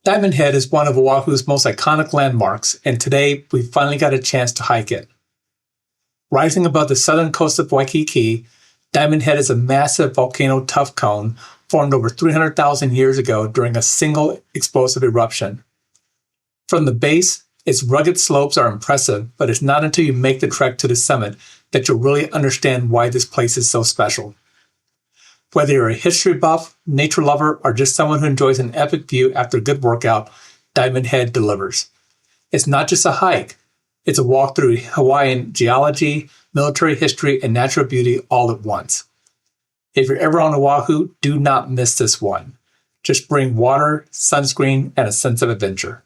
Diamond Head is one of Oahu's most iconic landmarks, and today we finally got a chance to hike it. Rising above the southern coast of Waikiki, Diamond Head is a massive volcano tuff cone formed over 300,000 years ago during a single explosive eruption. From the base, its rugged slopes are impressive, but it's not until you make the trek to the summit that you'll really understand why this place is so special. Whether you're a history buff, nature lover, or just someone who enjoys an epic view after a good workout, Diamond Head delivers. It's not just a hike. It's a walk through Hawaiian geology, military history, and natural beauty all at once. If you're ever on Oahu, do not miss this one. Just bring water, sunscreen, and a sense of adventure.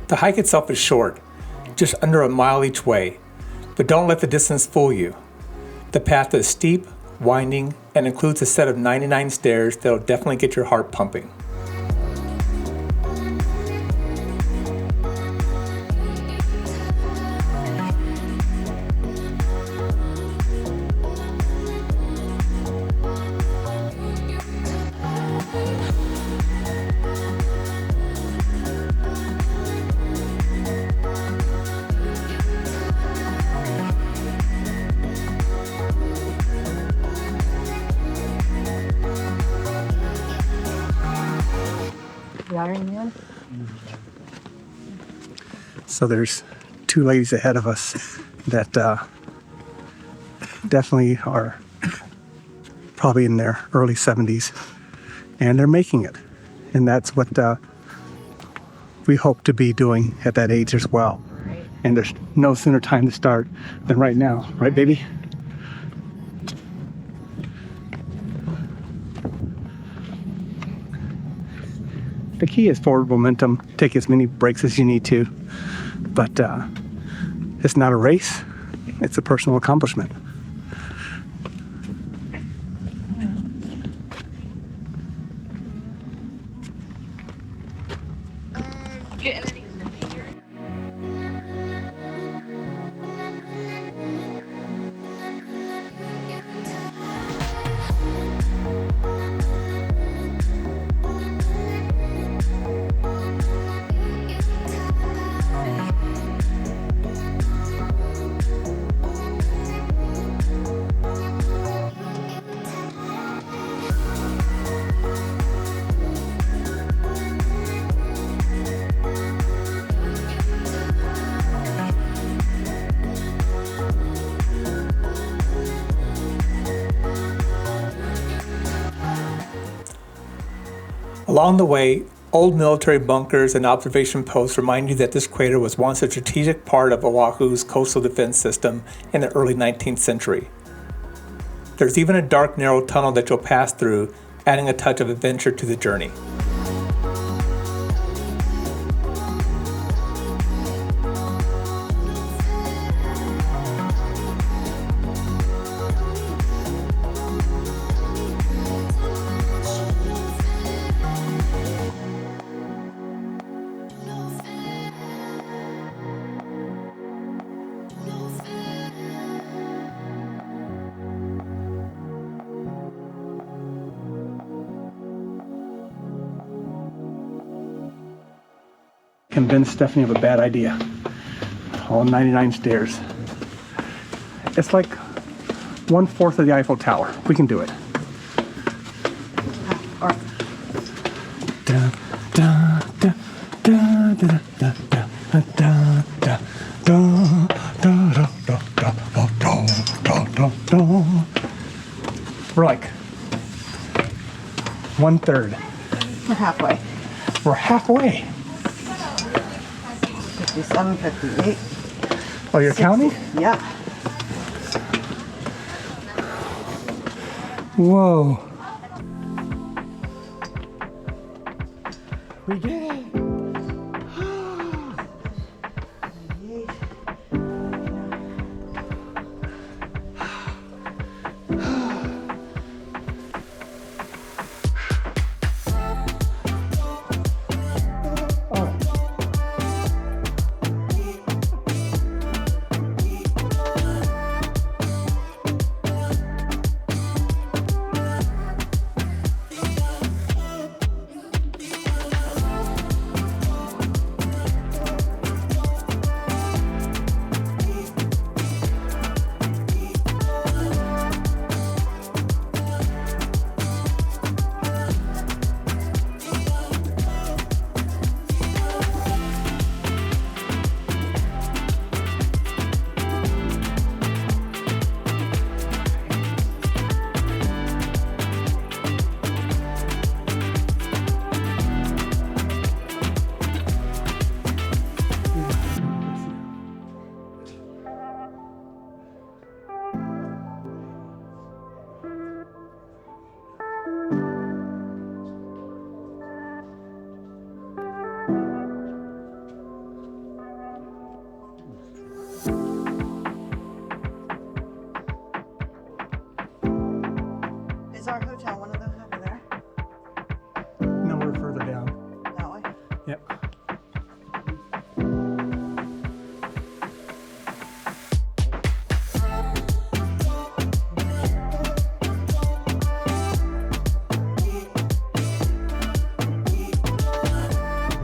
The hike itself is short, just under a mile each way, but don't let the distance fool you. The path is steep, winding, and includes a set of 99 stairs that'll definitely get your heart pumping. So there's two ladies ahead of us that definitely are probably in their early 70s, and they're making it. And that's what we hope to be doing at that age as well. And there's no sooner time to start than right now. Right, baby? The key is forward momentum. Take as many breaks as you need to. But it's not a race. It's a personal accomplishment. Along the way, old military bunkers and observation posts remind you that this crater was once a strategic part of Oahu's coastal defense system in the early 19th century. There's even a dark, narrow tunnel that you'll pass through, adding a touch of adventure to the journey. Convinced Stephanie of a bad idea. All 99 stairs. It's like 1/4 of the Eiffel Tower. We can do it. We're like 1/3. We're halfway. We're halfway. 57, 58. Oh, you're 60. counting? Yeah. Whoa. We did it. Is our hotel one of those over there? No, we're further down. That way? Yep.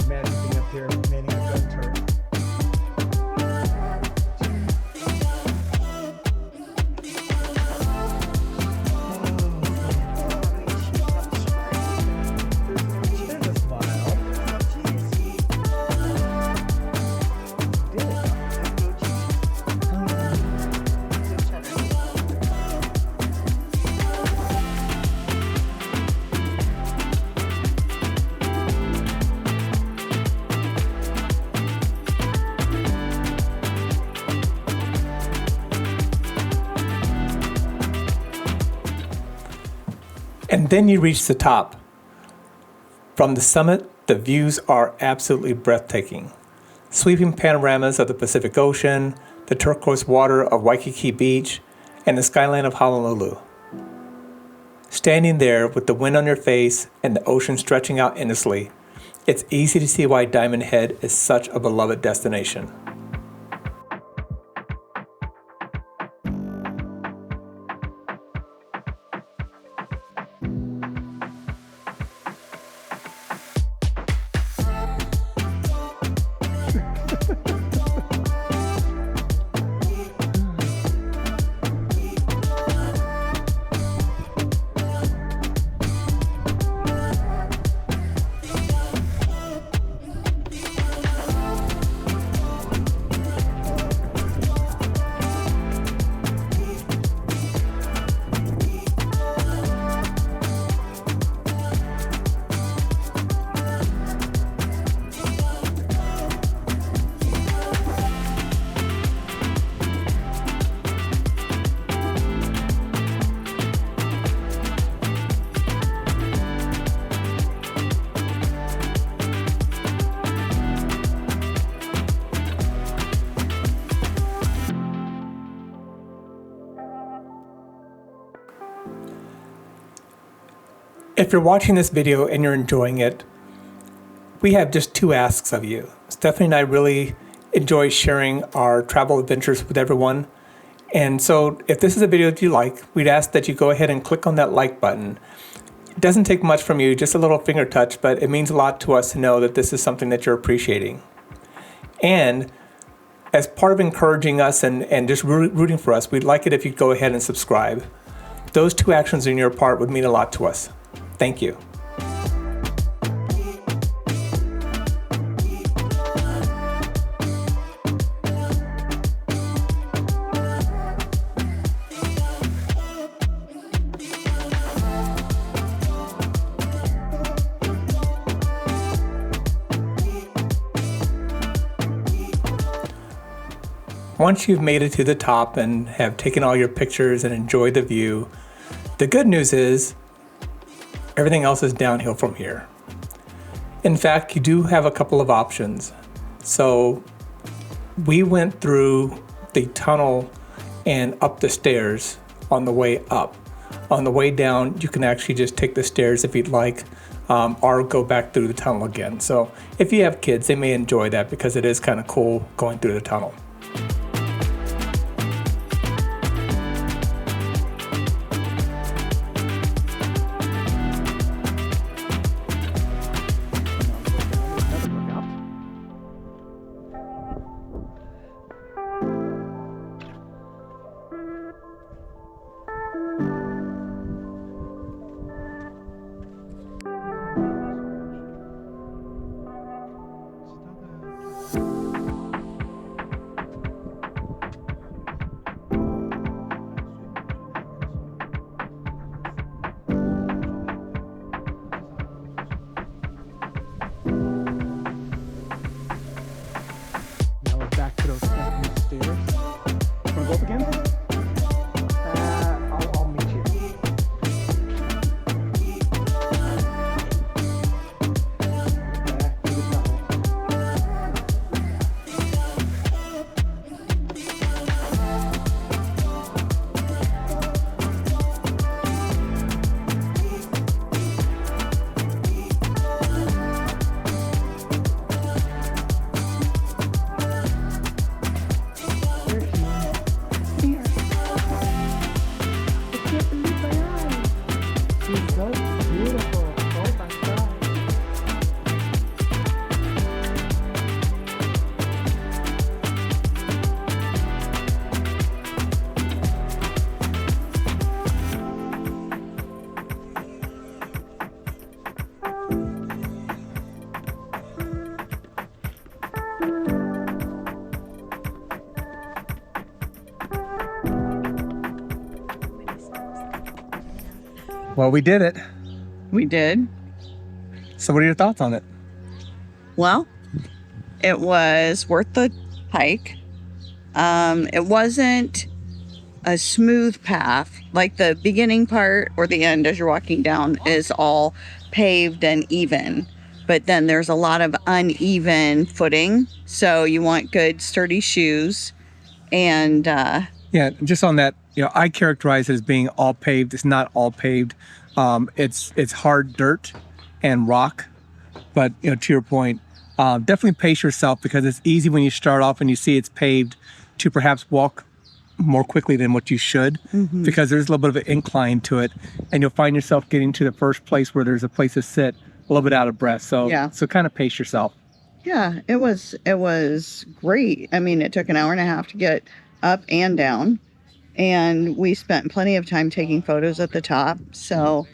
Imagine being up here manning a gun turret. There's a smile. And then you reach the top. From the summit, the views are absolutely breathtaking. Sweeping panoramas of the Pacific Ocean, the turquoise water of Waikiki Beach, and the skyline of Honolulu. Standing there with the wind on your face and the ocean stretching out endlessly, it's easy to see why Diamond Head is such a beloved destination. If you're watching this video and you're enjoying it, we have just two asks of you. Stephanie and I really enjoy sharing our travel adventures with everyone. And so if this is a video that you like, we'd ask that you go ahead and click on that like button. It doesn't take much from you, just a little finger touch, but it means a lot to us to know that this is something that you're appreciating. And as part of encouraging us and just rooting for us, we'd like it if you'd go ahead and subscribe. Those two actions on your part would mean a lot to us. Thank you. Once you've made it to the top and have taken all your pictures and enjoyed the view, the good news is everything else is downhill from here. In fact, you do have a couple of options. So we went through the tunnel and up the stairs on the way up. On the way down, you can actually just take the stairs if you'd like, or go back through the tunnel again. So if you have kids, they may enjoy that because it is kind of cool going through the tunnel. Back to those stairs. Want to go up again? I'll meet you. Well, we did it. We did. So what are your thoughts on it? Well, it was worth the hike. It wasn't a smooth path. Like the beginning part or the end as you're walking down is all paved and even. But then there's a lot of uneven footing. So you want good sturdy shoes. And yeah, just on that, I characterize it as being all paved. It's not all paved. It's hard dirt and rock. But to your point, definitely pace yourself because it's easy when you start off and you see it's paved to perhaps walk more quickly than what you should because there's a little bit of an incline to it, and you'll find yourself getting to the first place where there's a place to sit a little bit out of breath. So so kind of pace yourself. Yeah, it was great. I mean, it took an hour and a half to get up and down, and we spent plenty of time taking photos at the top. So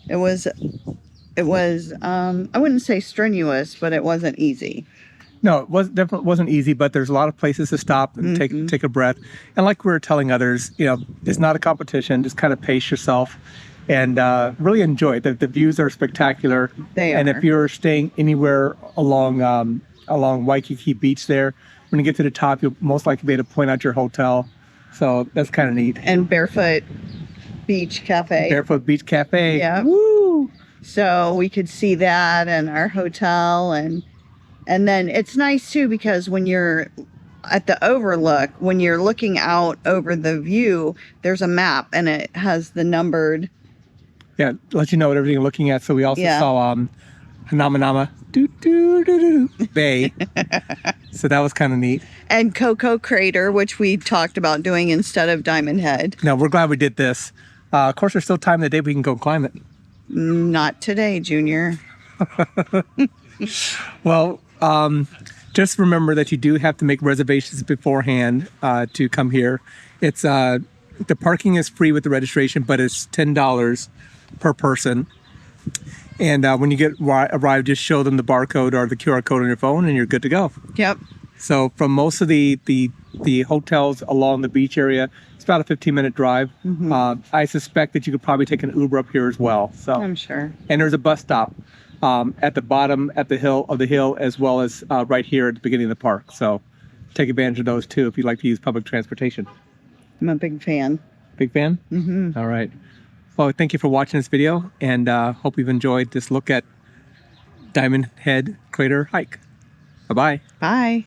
it was I wouldn't say strenuous, but it wasn't easy. No, it definitely wasn't easy, but there's a lot of places to stop and take a breath. And like we were telling others, it's not a competition. Just kind of pace yourself and really enjoy it. The views are spectacular. They are. And if you're staying anywhere along Waikiki Beach there, when you get to the top, you'll most likely be able to point out your hotel. So that's kind of neat. And Barefoot Beach Cafe. Barefoot Beach Cafe. Yeah. Woo! So we could see that and our hotel. And then it's nice, too, because when you're at the overlook, when you're looking out over the view, there's a map and it has the numbered. Yeah, let you know what everything you're looking at. So we also saw Hanamanama Bay. So that was kind of neat. And Cocoa Crater, which we talked about doing instead of Diamond Head. No, we're glad we did this. Of course, there's still time in the day we can go climb it. Not today, Junior. Well, just remember that you do have to make reservations beforehand to come here. It's the parking is free with the registration, but it's $10 per person. And when you arrive, just show them the barcode or the QR code on your phone, and you're good to go. Yep. So from most of the hotels along the beach area, it's about a 15-minute drive. I suspect that you could probably take an Uber up here as well. So I'm sure. And there's a bus stop at the bottom at the hill, as well as right here at the beginning of the park. So take advantage of those too if you'd like to use public transportation. I'm a big fan. Big fan? Mm-hmm. All right. Well, thank you for watching this video, and hope you've enjoyed this look at Diamond Head Crater hike. Bye-bye. Bye.